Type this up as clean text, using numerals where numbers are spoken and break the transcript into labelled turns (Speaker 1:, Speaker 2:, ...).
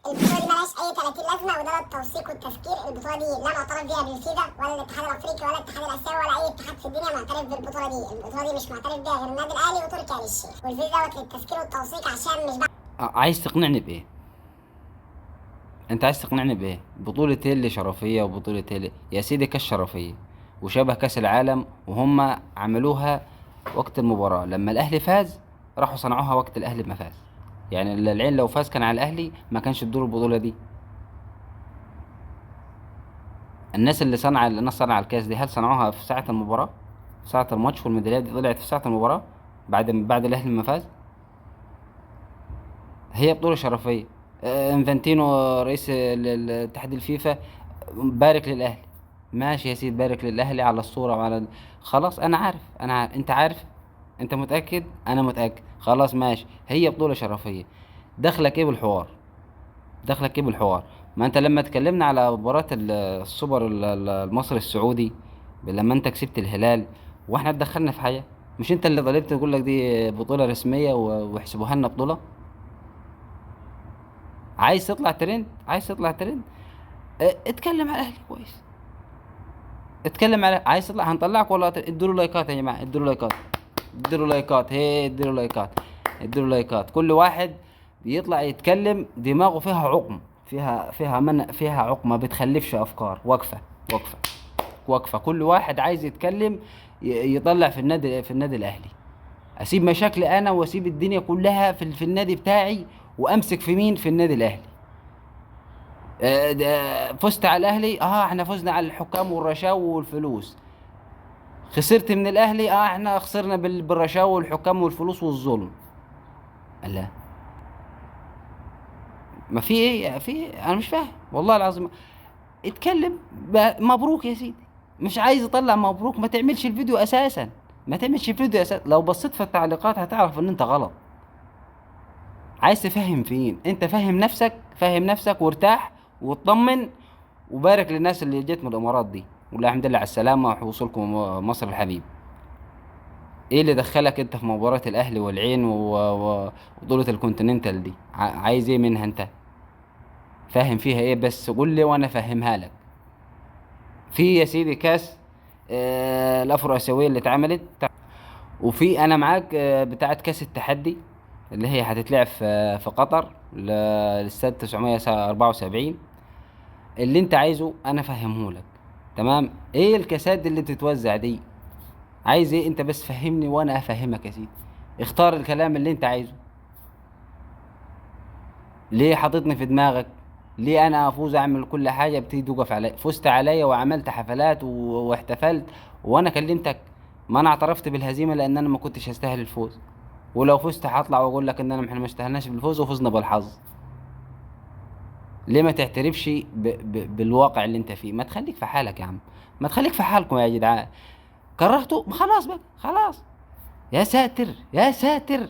Speaker 1: البطوله دي ملهاش اي 30 لازمه، وده التوثيق والتذكير. البطوله دي لا معترف بيها بالفيفا ولا الاتحاد الافريقي ولا الاتحاد الاسيوي ولا اي اتحاد في الدنيا معترف بالبطوله دي. البطوله دي مش معترف بيها غير النادي الاهلي وتركي آل الشيخ، والفيفا دوت للتذكير والتوثيق عشان مش
Speaker 2: عايز تقنعني بايه؟ انت عايز تقنعني بايه؟ بطولة ايه اللي شرفية وبطولة ايه اللي يا سيدي كاس شرفية وشبه كاس العالم، وهم عملوها وقت المباراة لما الاهلي فاز، راحوا صنعوها وقت الاهلي ما فاز. يعني العين لو فاز كان على الاهلي ما كانش تدور البطولة دي. الناس صنع الكاس دي، هل صنعوها في ساعة المباراة؟ في ساعة الماتش، والميداليات دي طلعت في ساعة المباراة بعد الاهلي ما فاز. هي بطولة شرفية. انفانتينو رئيس الاتحاد الفيفا بارك للاهلي. ماشي يا سيدي، بارك للاهلي على الصورة خلاص انا عارف، انت عارف، انت متأكد، انا متأكد، خلاص ماشي، هي بطولة شرفية. دخلك ايه بالحوار؟ دخلك ايه بالحوار؟ ما انت لما اتكلمنا على مباراة السوبر المصري السعودي، لما انت كسبت الهلال، واحنا اتدخلنا في حاجة؟ مش انت اللي طلبت تقول لك دي بطولة رسمية واحسبوها لنا بطولة؟ عايز تطلع ترند، عايز تطلع ترند، اتكلم على الاهلي كويس، اتكلم على، عايز تطلع هنطلعك والله. ادوا له لايكات يا جماعه، ادوا له لايكات، ادوا له لايكات، هي ادوا له لايكات، ادوا له لايكات. كل واحد بيطلع يتكلم دماغه فيها عقم، فيها عقم، ما بتخلفش افكار، واقفه واقفه. كل واحد عايز يتكلم، يطلع في النادي الاهلي. اسيب مشاكلي انا واسيب الدنيا كلها في النادي بتاعي، وامسك في مين؟ في النادي الاهلي. فزت على الاهلي، احنا فزنا على الحكام والرشاوى والفلوس. خسرت من الاهلي، احنا خسرنا بالرشاوى والحكام والفلوس والظلم. لا، ما في ايه، في إيه؟ انا مش فاهم والله العظيم. اتكلم مبروك يا سيدي. مش عايز اطلع مبروك، ما تعملش الفيديو اساسا، ما تعملش الفيديو اساسا. لو بصيت في التعليقات هتعرف ان انت غلط. عايز تفهم فين؟ انت فهم نفسك، فهم نفسك وارتاح واطمن. وبارك للناس اللي جت من الامارات دي، والله الحمد لله على السلامه ووصولكم مصر الحبيب. ايه اللي دخلك انت في مباراه الاهلي والعين وبطوله الكونتيننتال دي؟ عايز ايه منها انت؟ فاهم فيها ايه؟ بس قول لي وانا افهمها لك. في يا سيدي كاس الافرو اسيويه اللي اتعملت، وفي انا معاك بتاعه كاس التحدي اللي هي هتتلعب في قطر للسنه 974. اللي انت عايزه انا فهمهولك. تمام؟ ايه الكاسات اللي بتتوزع دي؟ عايز ايه انت؟ بس فهمني وانا افهمك يا سيدي. اختار الكلام اللي انت عايزه. ليه حاططني في دماغك؟ ليه انا افوز اعمل كل حاجه بتيجي توقف علي؟ فزت عليا وعملت حفلات واحتفلت وانا كلمتك. ما انا اعترفت بالهزيمه لان انا ما كنتش هستاهل الفوز. ولو فزت هطلع واقول لك ان احنا ما استاهلناش بالفوز وفزنا بالحظ. ليه ما تعترفش بالواقع اللي انت فيه؟ ما تخليك في حالك يا عم، ما تخليك في حالكم يا جدعان. كرهته خلاص بقى، خلاص. يا ساتر، يا ساتر.